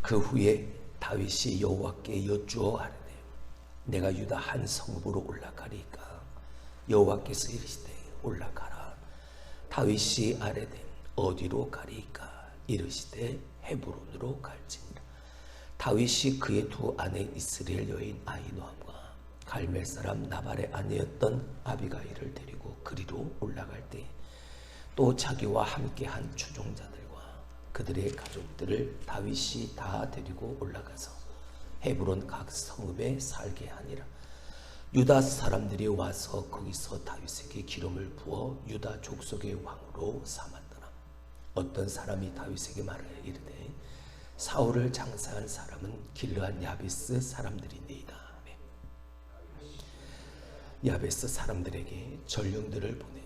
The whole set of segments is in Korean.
그 후에 다윗이 여호와께 여쭈어 아뢰되 내가 유다 한 성읍으로 올라가리까 여호와께서 이르시되 올라가라. 다윗이 아뢰되 어디로 가리까 이르시되 헤브론으로 갈지니라. 다윗이 그의 두 아내 이스라엘 여인 아히노함과 갈멜 사람 나발의 아내였던 아비가일을 데리고 그리로 올라갈 때 또 자기와 함께한 추종자들과 그들의 가족들을 다윗이 다 데리고 올라가서 헤브론 각 성읍에 살게 하니라. 유다 사람들이 와서 거기서 다윗에게 기름을 부어 유다 족속의 왕으로 삼았더라. 어떤 사람이 다윗에게 말하여 이르되 사울을 장사한 사람은 길르앗 야베스 사람들이니이다. 야베스 사람들에게 전령들을 보내어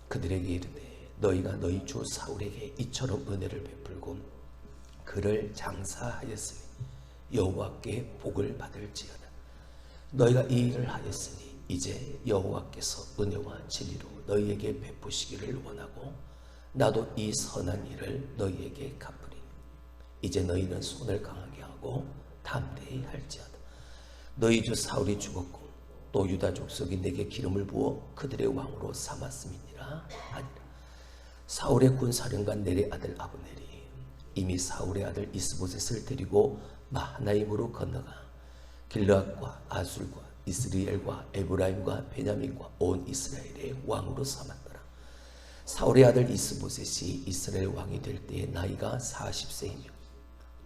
그들에게 이르되 너희가 너희 주 사울에게 이처럼 은혜를 베풀고 그를 장사하였으니 여호와께 복을 받을지어다. 너희가 이 일을 하였으니 이제 여호와께서 은혜와 진리로 너희에게 베푸시기를 원하고 나도 이 선한 일을 너희에게 갚으리니 이제 너희는 손을 강하게 하고 담대히 할지어다. 너희 주 사울이 죽었고 또 유다 족속이 내게 기름을 부어 그들의 왕으로 삼았음이니라 하니라. 사울의 군사령관 넬의 아들 아브넬이 이미 사울의 아들 이스보셋을 데리고 마하나임으로 건너가 길르앗과 아술과 이스라엘과 에브라임과 베냐민과 온 이스라엘의 왕으로 삼았더라. 사울의 아들 이스보셋이 이스라엘 왕이 될 때의 나이가 40세이며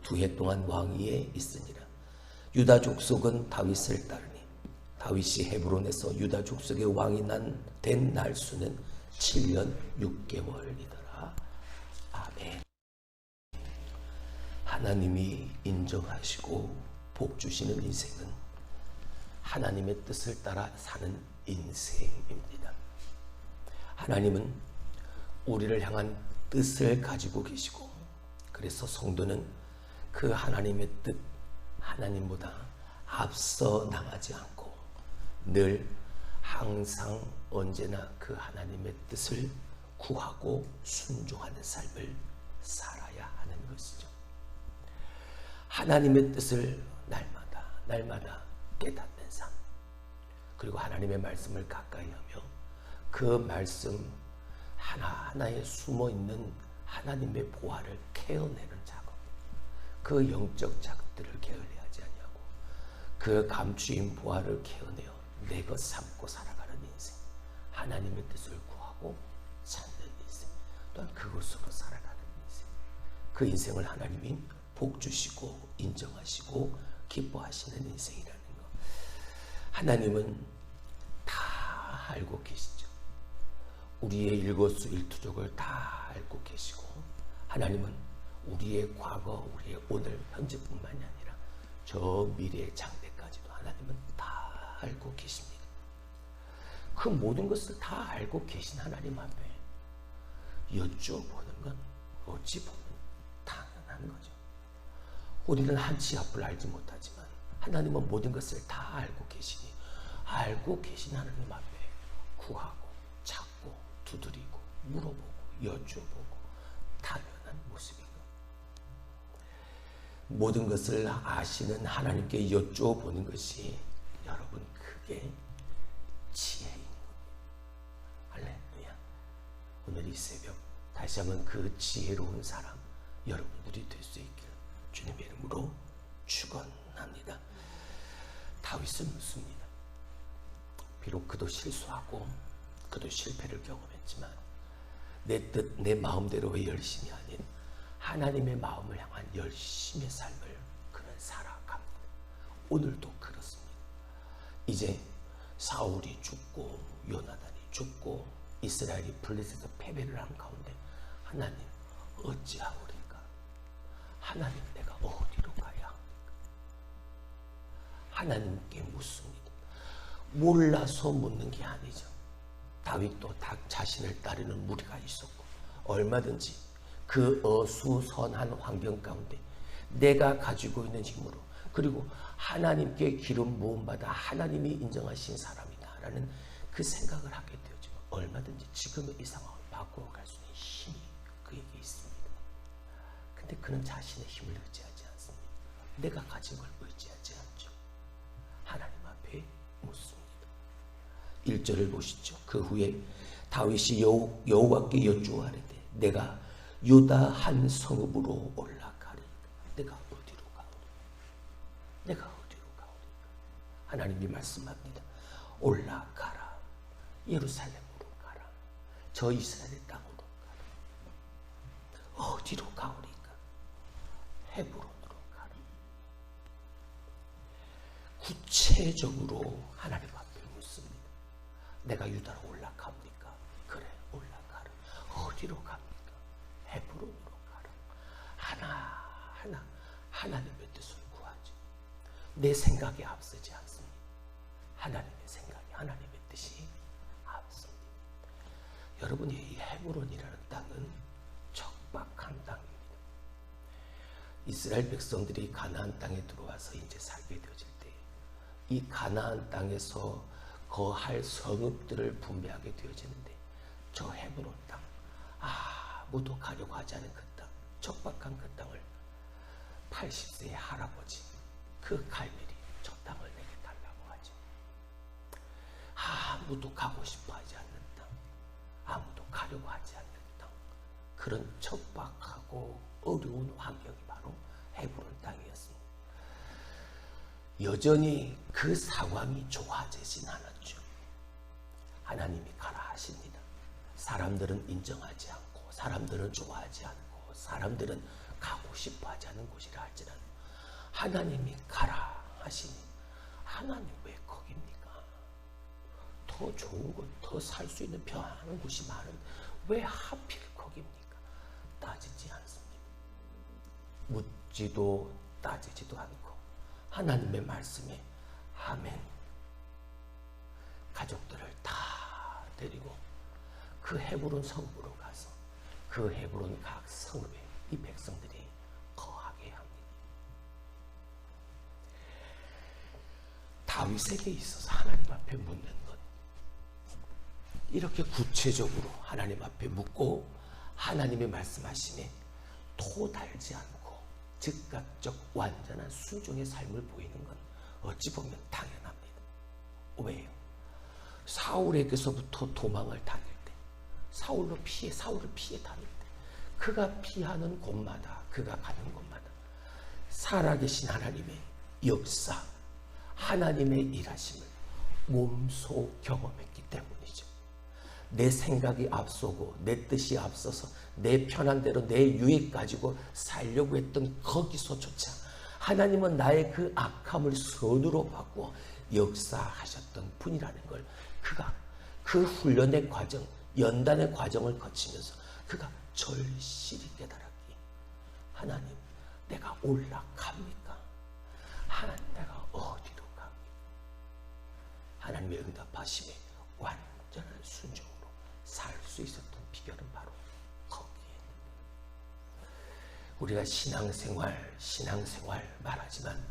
2해 동안 왕위에 있으니라. 유다 족속은 다윗을 따르니 다윗이 헤브론에서 유다 족속의 왕이 된 날수는 7년 6개월이더라. 아멘. 하나님이 인정하시고 복 주시는 인생은 하나님의 뜻을 따라 사는 인생입니다. 하나님은 우리를 향한 뜻을 가지고 계시고 그래서 성도는 그 하나님의 뜻, 하나님보다 앞서 나가지 않고 늘 항상 언제나 그 하나님의 뜻을 구하고 순종하는 삶을 살아야 하는 것이죠. 하나님의 뜻을 날마다 깨닫는 삶, 그리고 하나님의 말씀을 가까이 하며 그 말씀 하나하나에 숨어있는 하나님의 보화를 캐어내는 작업, 그 영적 작업들을 게을리하지 아니하고 그 감추인 보화를 캐어내어 내 것 삼고 살아가는 인생, 하나님의 뜻을 구하고 찾는 인생, 또한 그것으로 살아가는 인생, 그 인생을 하나님이 복 주시고 인정하시고 기뻐하시는 인생이라는 것. 하나님은 다 알고 계시죠. 우리의 일거수일투족을 다 알고 계시고 하나님은 우리의 과거, 우리의 오늘, 현재뿐만이 아니라 저 미래의 장래까지도 하나님은 다 알고 계십니다. 그 모든 것을 다 알고 계신 하나님 앞에 여쭤보는 건 어찌 보면 당연한 거죠. 우리는 한치 앞을 알지 못하지만 하나님은 모든 것을 다 알고 계시니 알고 계신 하나님 앞에 구하고 찾고 두드리고 물어보고 여쭤보고 당연한 모습인 것. 모든 것을 아시는 하나님께 여쭤보는 것이 여러분 그게 지혜인 겁니다. 할렐루야. 오늘 이 새벽 다시 한번 그 지혜로운 사람 여러분들이 될 수 있기를 주님의 이름으로 축원합니다. 다윗은 묻습니다. 비록 그도 실수하고 그도 실패를 경험했지만 내 뜻, 내 마음대로의 열심이 아닌 하나님의 마음을 향한 열심의 삶을 그는 살아갑니다. 오늘도 그렇습니다. 이제 사울이 죽고 요나단이 죽고 이스라엘이 블레셋에서 패배를 한 가운데 하나님 어찌하오리까? 하나님 내가 어디로 가야 합니까? 하나님께 묻습니다. 몰라서 묻는 게 아니죠. 다윗도 자신을 따르는 무리가 있었고 얼마든지 그 어수선한 환경 가운데 내가 가지고 있는 힘으로 그리고 하나님께 기름 부음 받아 하나님이 인정하신 사람이다라는 그 생각을 하게 되었지만 얼마든지 지금의 이 상황을 바꾸어갈 수 있는 힘이 그에게 있습니다. 근데 그는 자신의 힘을 의지하지 않습니다. 내가 가진 걸 의지하지 않죠. 하나님 앞에 묻습니다. 1절을 보시죠. 그 후에 다윗이 여호와께 여쭈하리되 내가 유다 한 성읍으로 올라가리까. 내가 어디로 가오리까? 내가 어디로 가오리까? 하나님이 말씀합니다. 올라가라. 예루살렘으로 가라. 저 이스라엘 땅으로 가라. 어디로 가오리까? 헤브론으로 가라. 구체적으로 하나님 앞에 묻습니다. 내가 유다로 올라갑니까? 그래, 올라가라. 어디로 갑니까? 헤브론으로 가라. 하나하나 하나님의 뜻을 구하죠. 내 생각에 앞서지 않습니다. 하나님의 생각이, 하나님의 뜻이 앞섭니다. 여러분이 이 헤브론이라는 땅은 척박한 땅입니다. 이스라엘 백성들이 가나안 땅에 들어와서 이제 살게 되어질 때 이 가나안 땅에서 거할 성읍들을 분배하게 되어지는데 저 헤브론 땅, 아무도 가려고 하지 않은 그 땅, 척박한 그 땅을 80세의 할아버지 그 갈멜이 저 땅을 내게 달라고 하죠. 아무도 가고 싶어 하지 않는 땅, 아무도 가려고 하지 않는 땅, 그런 척박하고 어려운 환경이 바로 헤브론 땅이었습니다. 여전히 그 상황이 좋아지진 않았죠. 하나님이 가라 하십니다. 사람들은 인정하지 않고, 사람들은 좋아하지 않고, 사람들은 가고 싶어 하지 않는 곳이라 할지라도 하나님이 가라 하시니 하나님 왜 거깁니까? 더 좋은 곳, 더 살 수 있는 편안한 곳이 많은데 왜 하필 거깁니까? 따지지 않습니다. 묻지도 따지지도 않고 하나님의 말씀에 아멘. 가족들을 다 데리고 그 헤브론 성읍으로 가서 그 헤브론 각 성읍에 이 백성들이 거하게 합니다. 다윗에게 있어서 하나님 앞에 묻는 것, 이렇게 구체적으로 하나님 앞에 묻고 하나님의 말씀하심에 토달지 않고 즉각적 완전한 순종의 삶을 보이는 건 어찌 보면 당연합니다. 왜요? 사울에게서부터 도망을 다닐 때, 사울을 피해 다닐 때, 그가 피하는 곳마다, 그가 가는 곳마다 살아계신 하나님의 역사, 하나님의 일하심을 몸소 경험했기 때문이죠. 내 생각이 앞서고 내 뜻이 앞서서 내 편한 대로 내 유익 가지고 살려고 했던 거기서조차 하나님은 나의 그 악함을 선으로 바꾸어 역사하셨던 분이라는 걸 그가 그 훈련의 과정, 연단의 과정을 거치면서 그가 절실히 깨달았기에 하나님, 내가 올라갑니까? 하나님, 내가 어디로 갑니까? 하나님의 응답하심에 완전한 순종으로 살 수 있었던 비결은 바로 거기에 있습니다. 우리가 신앙생활 말하지만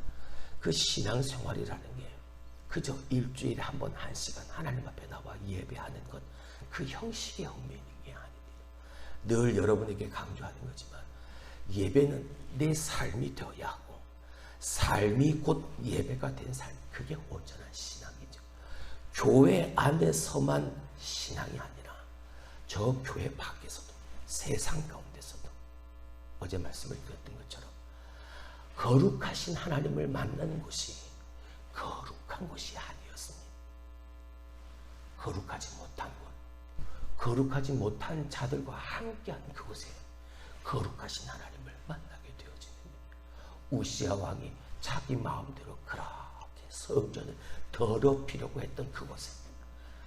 그 신앙생활이라는 게 그저 일주일에 한 번 1시간 하나님 앞에 나와 예배하는 것, 그 형식의 얽매이는 게 아닙니다. 늘 여러분에게 강조하는 거지만 예배는 내 삶이 되어야 하고 삶이 곧 예배가 된 삶, 그게 온전한 신앙이죠. 교회 안에서만 신앙이 아니라 저 교회 밖에서도, 세상 가운데서도 어제 말씀을 드렸던 것처럼 거룩하신 하나님을 만나는 곳이 거룩한 곳이 아니었습니다. 거룩하지 못한 곳, 거룩하지 못한 자들과 함께한 그곳에 거룩하신 하나님을 만나게 되어지는 우시야 왕이 자기 마음대로 그렇게 성전을 더럽히려고 했던 그곳에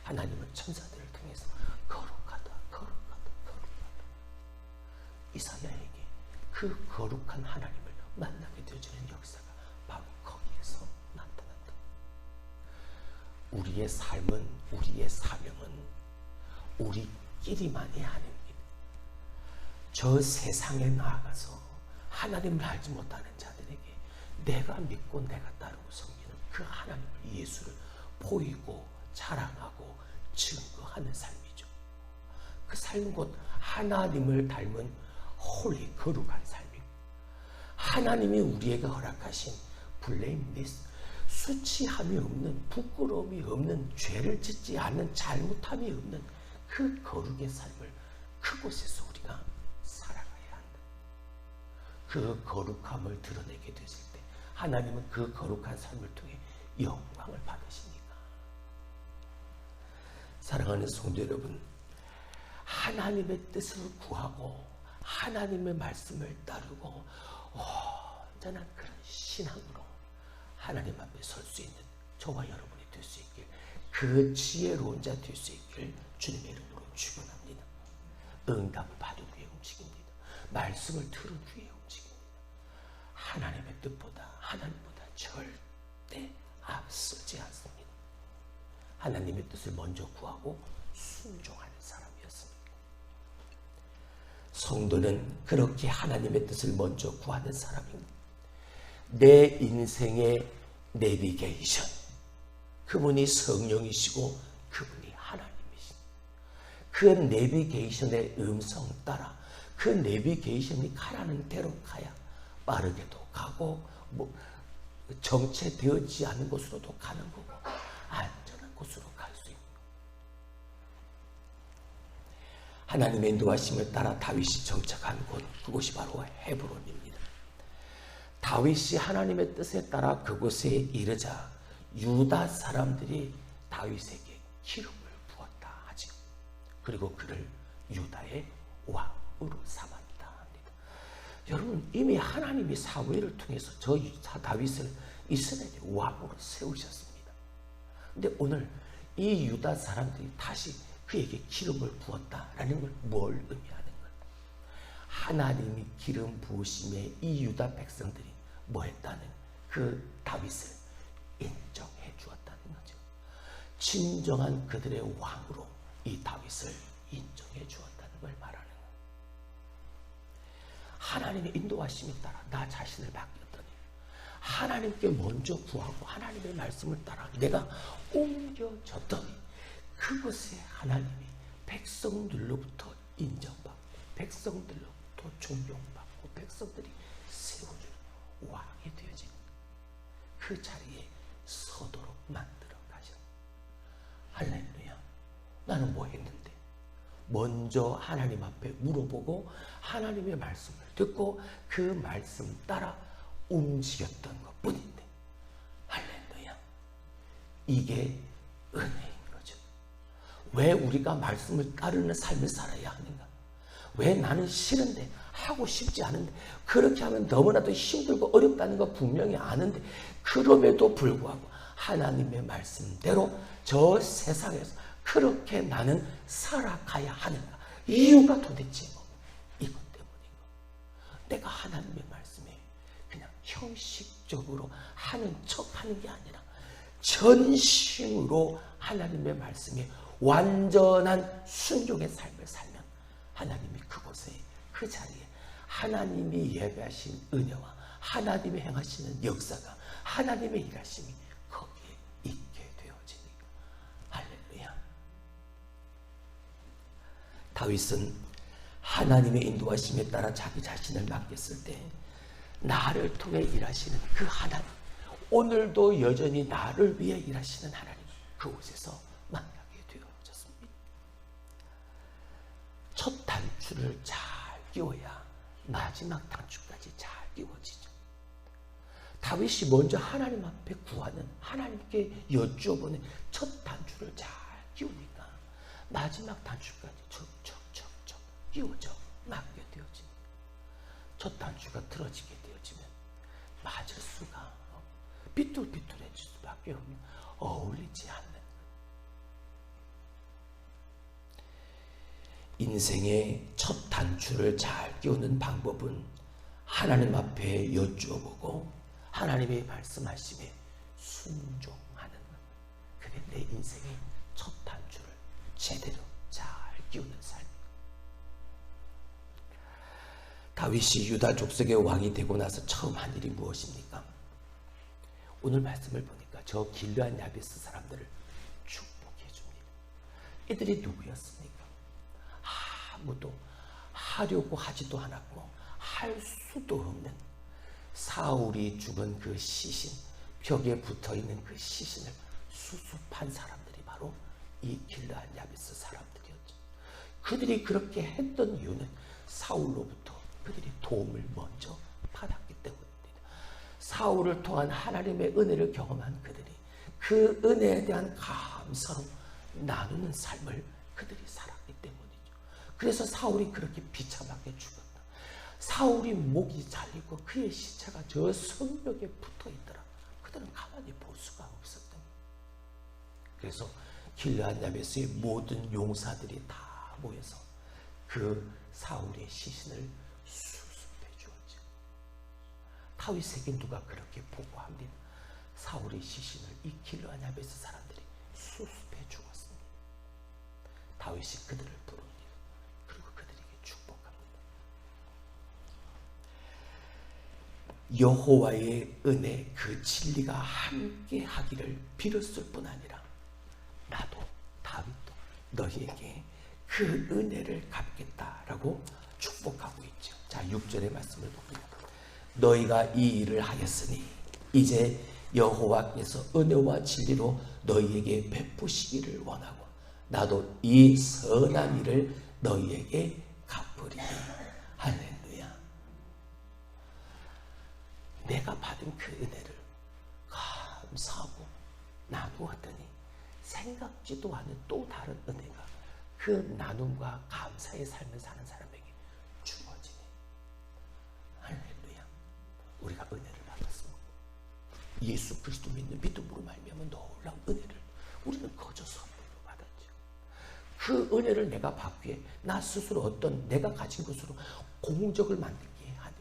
하나님은 천사들을 통해서 거룩하다, 거룩하다, 거룩하다. 이사야에게 그 거룩한 하나님을 만나게 되어지는 역사가 바로 거기에서 나타났다. 우리의 삶은, 우리의 사명은 우리끼리만이 아닙니다. 저 세상에 나아가서 하나님을 알지 못하는 자들에게 내가 믿고 내가 따르고 섬기는 그 하나님을, 예수를 보이고 자랑하고 증거하는 삶이죠. 그 삶은 곧 하나님을 닮은 홀리, 거룩한 삶이고 하나님이 우리에게 허락하신 블레임리스, 수치함이 없는, 부끄러움이 없는, 죄를 짓지 않는, 잘못함이 없는 그 거룩의 삶을 그곳에서 우리가 살아가야 한다. 그 거룩함을 드러내게 됐을 때 하나님은 그 거룩한 삶을 통해 영광을 받으십니다. 사랑하는 성도 여러분, 하나님의 뜻을 구하고 하나님의 말씀을 따르고 온전한 그런 신앙으로 하나님 앞에 설 수 있는 저와 여러분이 될 수 있길, 그 지혜로운 자 될 수 있길 주님의 이름으로 축원합니다. 응답 받을 위해 움직입니다. 말씀을 들은 위해 움직입니다. 하나님의 뜻보다, 하나님보다 절대 앞서지 않습니다. 하나님의 뜻을 먼저 구하고 순종하는 사람이었습니다. 성도는 그렇게 하나님의 뜻을 먼저 구하는 사람입니다. 내 인생의 내비게이션, 그분이 성령이시고 그분이 하나님이십니다. 그 내비게이션의 음성 따라 그 내비게이션이 가라는 대로 가야 빠르게도 가고 정체되어지지 않은 곳으로도 가는 거고 안전한 곳으로 갈 수 있고, 하나님의 인도하심을 따라 다윗이 정착한 곳, 그곳이 바로 헤브론입니다. 다윗이 하나님의 뜻에 따라 그곳에 이르자 유다 사람들이 다윗에게 기름을 부었다 하죠. 그리고 그를 유다의 왕으로 삼았다 합니다. 여러분, 이미 하나님이 사무엘을 통해서 저 다윗을 이스라엘의 왕으로 세우셨습니다. 근데 오늘 이 유다 사람들이 다시 그에게 기름을 부었다라는 걸 뭘 의미하는 거예요? 하나님이 기름 부으심에 이 유다 백성들이 뭐 했다는, 그 다윗을 인정해 주었다는 거죠. 진정한 그들의 왕으로 이 다윗을 인정해 주었다는 걸 말하는 거예요. 하나님의 인도하심에 따라 나 자신을 맡겼더니 하나님께 먼저 구하고 하나님의 말씀을 따라 내가 옮겨졌더니 그곳에 하나님이 백성들로부터 인정받고 백성들로부터 존경받고 백성들이 세워주는 왕이 되어진 그 자리에 서도록 만들어 가셨. 할렐루야. 나는 뭐 했는데? 먼저 하나님 앞에 물어보고 하나님의 말씀을 듣고 그 말씀 따라 움직였던 것 뿐인데, 할렐루야. 이게 은혜인 거죠. 왜 우리가 말씀을 따르는 삶을 살아야 하는가? 왜 나는 싫은데, 하고 싶지 않은데, 그렇게 하면 너무나도 힘들고 어렵다는 거 분명히 아는데, 그럼에도 불구하고 하나님의 말씀대로 저 세상에서 그렇게 나는 살아가야 하는가? 이유가 도대체 뭐? 이것 때문인 거. 내가 하나님의 말씀에 그냥 형식적으로 하는 척 하는 게 아니라 전심으로 하나님의 말씀에 완전한 순종의 삶을 살면 하나님이 그곳에, 그 자리에 하나님이 예배하신 은혜와 하나님이 행하시는 역사가, 하나님의 일하심이 거기에 있게 되어지니까. 할렐루야. 다윗은 하나님의 인도하심에 따라 자기 자신을 맡겼을 때 나를 통해 일하시는 그 하나님, 오늘도 여전히 나를 위해 일하시는 하나님, 그곳에서 만나게 되어졌습니다. 첫 단추를 잘 끼워야 마지막 단추까지 잘 끼워지죠. 다윗이 먼저 하나님 앞에 구하는, 하나님께 여쭈어보는 첫 단추를 잘 끼우니까 마지막 단추까지 척척척척 끼워져 맞게 되어집니다. 첫 단추가 틀어지게 되어지면 맞을 수가, 비뚤비뚤해질 수밖에 없는, 어울리지 않는. 인생의 첫 단추를 잘 끼우는 방법은 하나님 앞에 여쭈어보고 하나님의 말씀하심에 순종하는 것. 그게 내 인생의 첫 단추를 제대로 잘 끼우는 삶. 다윗이 유다 족속의 왕이 되고 나서 처음 한 일이 무엇입니까? 오늘 말씀을 보니까 저 길르앗 야베스 사람들을 축복해 줍니다. 이들이 누구였습니까? 아무도 하려고 하지도 않았고 할 수도 없는 사울이 죽은 그 시신, 벽에 붙어있는 그 시신을 수습한 사람들이 바로 이 길르앗 야베스 사람들이었죠. 그들이 그렇게 했던 이유는 사울로부터 그들이 도움을 먼저 받았기 때문입니다. 사울을 통한 하나님의 은혜를 경험한 그들이 그 은혜에 대한 감사로 나누는 삶을 그들이 살았기 때문이죠. 그래서 사울이 그렇게 비참하게 죽었다. 사울이 목이 잘리고 그의 시체가 저 성벽에 붙어 있더라. 그들은 가만히 볼 수가 없었던 거예요. 그래서 길르앗 야베스의 모든 용사들이 다 모여서 그 사울의 시신을 수습해 주었죠. 다윗에게 누가 그렇게 보고합니다. 사울의 시신을 이 길르앗 야베스 사람들이 수습해 주었습니다. 다윗이 그들을 부릅니다. 그리고 그들에게 축복합니다. 여호와의 은혜, 그 진리가 함께 하기를 빌었을 뿐 아니라 나도 다윗도 너희에게 그 은혜를 갚겠다라고 축복하고 있죠. 자, 6절의 말씀을 봅니다. 너희가 이 일을 하였으니 이제 여호와께서 은혜와 진리로 너희에게 베푸시기를 원하고 나도 이 선한 일을 너희에게 갚으리니. 할렐루야. 내가 받은 그 은혜를 감사하고 나누었더니 생각지도 않은 또 다른 은혜가 그 나눔과 감사의 삶을 사는 사람에게 주어지네. 할렐루야. 우리가 은혜를 받았습니다. 예수 그리스도 믿는 믿음으로 말미암아 놀라운 은혜를 우리는 거저 선물로 받았죠. 그 은혜를 내가 받기에 나 스스로 어떤 내가 가진 것으로 공적을 만들기에 하는,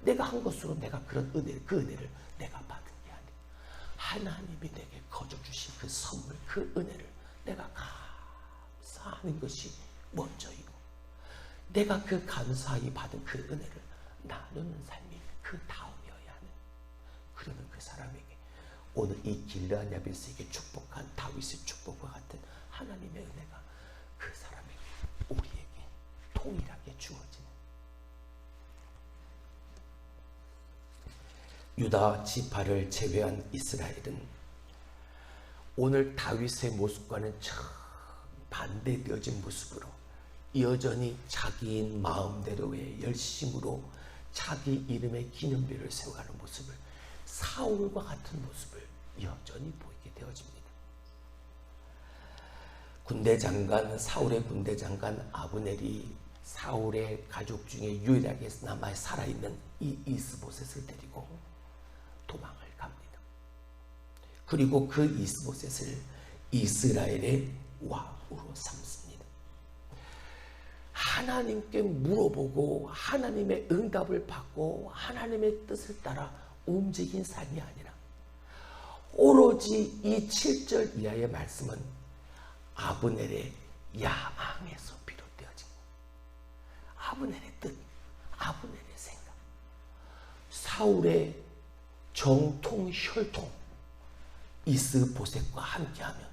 내가 한 것으로 내가 그런 은혜, 그 은혜를 내가 받은 게 아니고 하나님이 내게 거저 주신 그 선물, 그 은혜를 내가 감사하는 것이 먼저이고, 내가 그 감사히 받은 그 은혜를 나누는 삶이 그 다음이어야 하는, 그러면 그 사람에게 오늘 이 길르앗 야베스에게 축복한 다윗의 축복과 같은 하나님의 은혜가 그 사람에게, 우리에게 동일하게 주어지는. 유다 지파를 제외한 이스라엘은 오늘 다윗의 모습과는 반대되어진 모습으로 여전히 자기인 마음대로의 열심으로 자기 이름의 기념비를 세워가는 모습을, 사울과 같은 모습을 여전히 보이게 되어집니다. 군대장관, 사울의 군대장관 아브넬이 사울의 가족 중에 유일하게 남아 살아있는 이 이스보셋을 데리고 도망을 갑니다. 그리고 그 이스보셋을 이스라엘의 왕으로 삼습니다. 하나님께 물어보고 하나님의 응답을 받고 하나님의 뜻을 따라 움직인 삶이 아니라 오로지 이 7절 이하의 말씀은 아브넬의 야망에서 비롯되어진 거예요. 아브넬의 뜻, 아브넬의 생각, 사울의 정통 혈통 이스보셋과 함께하면,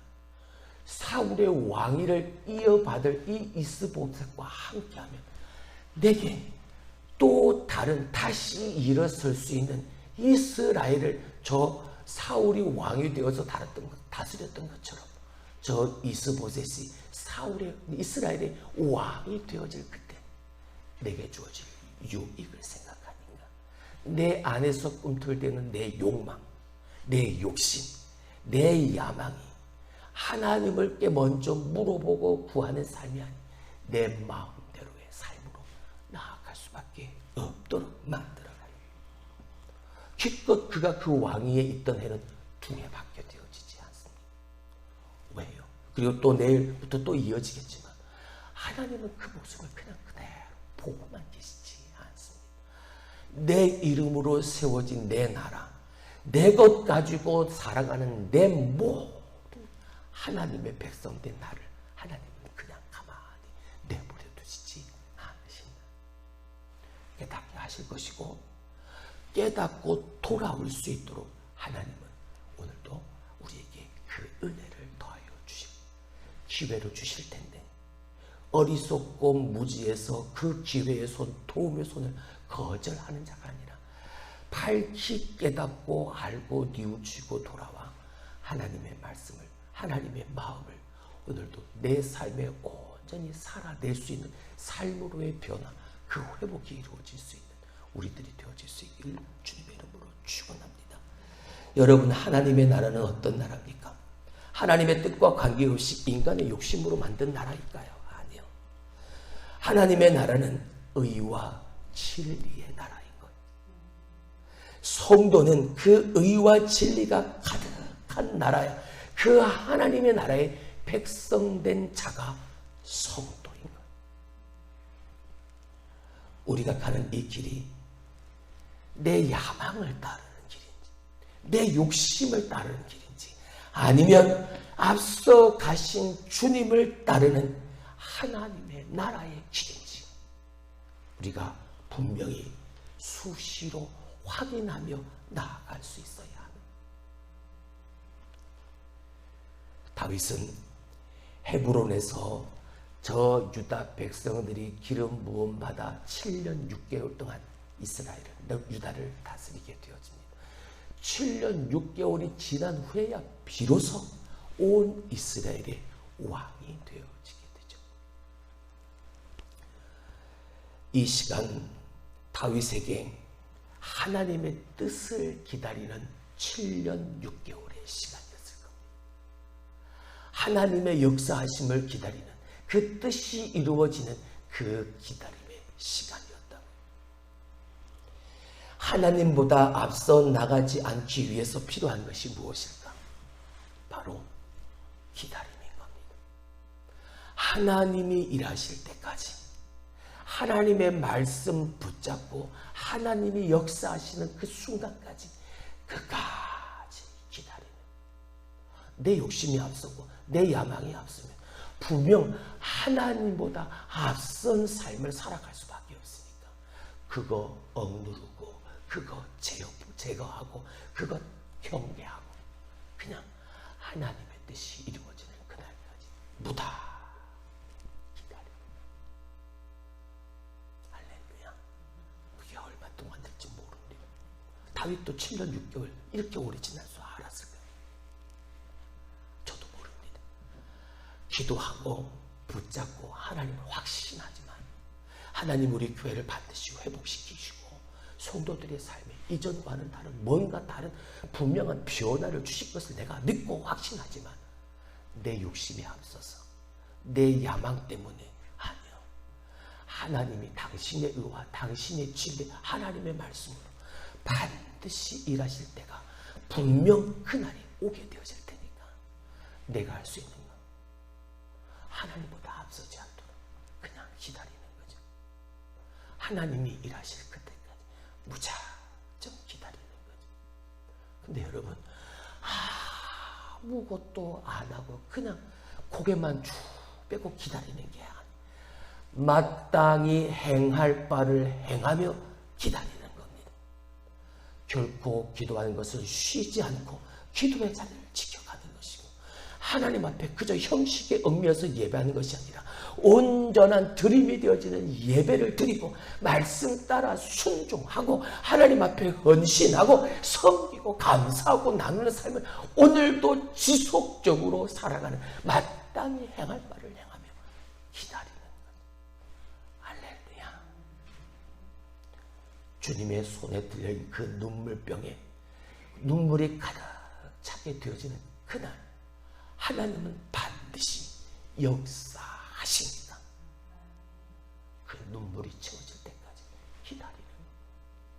사울의 왕위를 이어받을 이 이스보셋과 함께하면 내게 또 다른 다시 일어설 수 있는 이스라엘을 저 사울이 왕이 되어서 다스렸던 것처럼 저 이스보셋이 사울의 이스라엘의 왕이 되어질 그때 내게 주어질 유익을 생각하는가. 내 안에서 꿈틀대는 내 욕망, 내 욕심, 내 야망이 하나님께 먼저 물어보고 구하는 삶이 아닌 내 마음대로의 삶으로 나아갈 수밖에 없도록 만들어가요. 기껏 그가 그 왕위에 있던 해는 두 해밖에 되어지지 않습니다. 왜요? 그리고 또 내일부터 또 이어지겠지만 하나님은 그 모습을 그냥 그대로 보고만 계시지 않습니다. 내 이름으로 세워진 내 나라, 내 것 가지고 살아가는 내 모든 하나님의 백성된 나를 하나님은 그냥 가만히 내버려 두시지 않으신다. 깨닫게 하실 것이고, 깨닫고 돌아올 수 있도록 하나님은 오늘도 우리에게 그 은혜를 더하여 주시고 기회를 주실 텐데, 어리석고 무지해서 그 기회의 손, 도움의 손을 거절하는 자가 아니라 밝히 깨닫고 알고 뉘우치고 돌아와 하나님의 말씀을, 하나님의 마음을 오늘도 내 삶에 온전히 살아낼 수 있는 삶으로의 변화, 그 회복이 이루어질 수 있는 우리들이 되어질 수 있기를 주님의 이름으로 축원합니다. 여러분, 하나님의 나라는 어떤 나라입니까? 하나님의 뜻과 관계없이 인간의 욕심으로 만든 나라일까요? 아니요. 하나님의 나라는 의와 진리의 나라인 거예요. 성도는 그 의와 진리가 가득한 나라야. 그 하나님의 나라에 백성된 자가 성도인 거예요. 우리가 가는 이 길이 내 야망을 따르는 길인지, 내 욕심을 따르는 길인지, 아니면 앞서 가신 주님을 따르는 하나님의 나라의 길인지 우리가 분명히 수시로 확인하며 나아갈 수 있어야 합니다. 다윗은 헤브론에서 저 유다 백성들이 기름 부음 받아 7년 6개월 동안 이스라엘을, 유다를 다스리게 되어집니다. 7년 6개월이 지난 후에야 비로소 온 이스라엘의 왕이 되어지게 되죠. 이 시간 다윗에게 하나님의 뜻을 기다리는 7년 6개월의 시간이었을 겁니다. 하나님의 역사하심을 기다리는, 그 뜻이 이루어지는 그 기다림의 시간이었다고. 하나님보다 앞서 나가지 않기 위해서 필요한 것이 무엇일까? 바로 기다림인 겁니다. 하나님이 일하실 때까지, 하나님의 말씀 붙잡고 하나님이 역사하시는 그 순간까지 끝까지 기다리는, 내 욕심이 앞서고 내 야망이 앞서면 분명 하나님보다 앞선 삶을 살아갈 수밖에 없으니까 그거 억누르고, 그거 제거하고, 그거 경계하고 그냥 하나님의 뜻이 이루어지는 그날까지 무다 기다려. 할렐루야. 그게 얼마 동안 될지 모릅니다. 다윗도 7년 6개월 이렇게 오래 지날 줄 알았을까요? 저도 모릅니다. 기도하고 붙잡고 하나님을 확신하지만 하나님 우리 교회를 반드시 회복시키시고 성도들의 삶에 이전과는 다른, 뭔가 다른 분명한 변화를 주실 것을 내가 믿고 확신하지만 내 욕심이 앞서서 내 야망 때문에 아니요. 하나님이 당신의 의와 당신의 진리, 하나님의 말씀으로 반드시 일하실 때가 분명 그날이 오게 되어질 테니까 내가 할 수 있는 건 하나님보다 앞서지 않도록 그냥 기다리는 거죠. 하나님이 일하실 그때까지 무작정 기다리는 거죠. 근데 여러분, 아무것도 안 하고 그냥 고개만 쭉 빼고 기다리는 게 아니에요. 마땅히 행할 바를 행하며 기다리는 겁니다. 결코 기도하는 것은 쉬지 않고 기도의 자리를 지켜가는 것이고, 하나님 앞에 그저 형식에 얽매여서 예배하는 것이 아니라 온전한 드림이 되어지는 예배를 드리고 말씀 따라 순종하고 하나님 앞에 헌신하고 섬기고 감사하고 나누는 삶을 오늘도 지속적으로 살아가는, 마땅히 행할 바를 행하며 기다리는 것. 할렐루야. 주님의 손에 들려있는 그 눈물병에 눈물이 가득 차게 되어지는 그날 하나님은 반드시 역사하십니다. 그 눈물이 채워질 때까지 기다리는,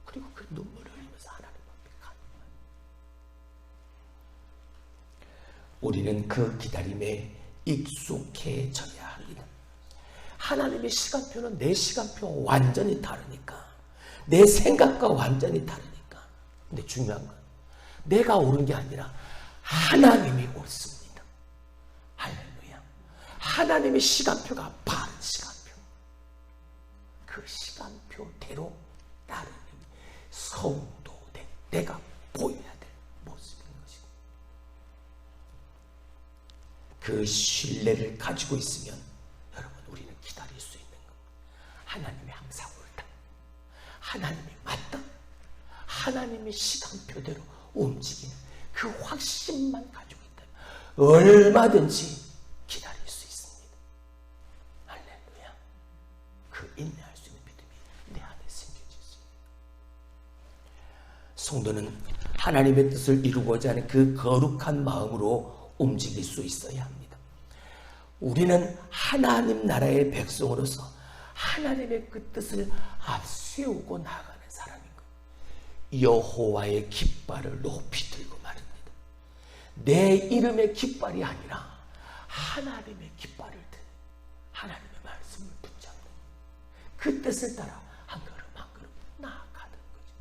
그리고 그 눈물을 흘리면서 하나님 앞에 가는 거예요. 우리는 그 기다림에 익숙해져야 합니다. 하나님의 시간표는 내 시간표와 완전히 다르니까, 내 생각과 완전히 다르니까. 근데 중요한 건 내가 옳은 게 아니라 하나님이 옳습니다. 할렐루야. 하나님의 시간표가 바른 시간표. 그 시간표대로 따르는 성도된 내가 보여야 될 모습인 것이고, 그 신뢰를 가지고 있으면 여러분 우리는 기다릴 수 있는 겁니다. 하나님이 항상 옳다, 하나님이 맞다, 하나님의 시간표대로 움직이는 그 확신만 가지고 있다면 얼마든지 기다릴 수 있습니다. 할렐루야. 그 인내할 수 있는 믿음이 내 안에 생겨질 수 있습니다. 성도는 하나님의 뜻을 이루고자 하는 그 거룩한 마음으로 움직일 수 있어야 합니다. 우리는 하나님 나라의 백성으로서 하나님의 그 뜻을 앞세우고 나가는 사람인 거예요. 여호와의 깃발을 높이 들고 말입니다. 내 이름의 깃발이 아니라 하나님의 깃발을 든 하나님의 말씀을 붙잡는 그 뜻을 따라 한 걸음 한 걸음 나아가는 거죠.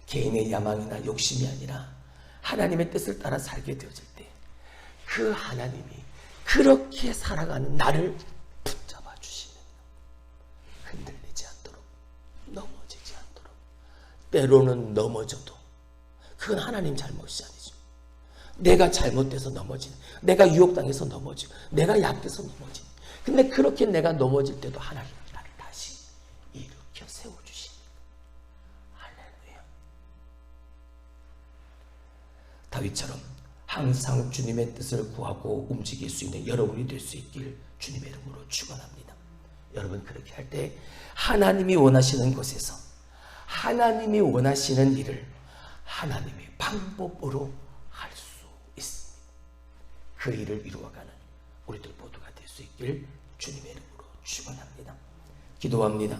개인의 야망이나 욕심이 아니라 하나님의 뜻을 따라 살게 되어질 때 그 하나님이 그렇게 살아가는 나를 붙잡아 주시는, 흔들리지 않도록, 넘어지지 않도록. 때로는 넘어져도 그건 하나님 잘못이 아니죠. 내가 잘못돼서 넘어지는, 내가 유혹당해서 넘어지고, 내가 약해서 넘어지는. 근데 그렇게 내가 넘어질 때도 하나님 나를 다시 일으켜 세워주십니다. 할렐루야. 다윗처럼 항상 주님의 뜻을 구하고 움직일 수 있는 여러분이 될 수 있길 주님의 이름으로 축원합니다. 여러분 그렇게 할 때 하나님이 원하시는 곳에서 하나님이 원하시는 일을 하나님의 방법으로 할 수 있습니다. 그 일을 이루어가는 우리들 모두가 될 수 있길 주님의 이름으로 축원합니다. 기도합니다.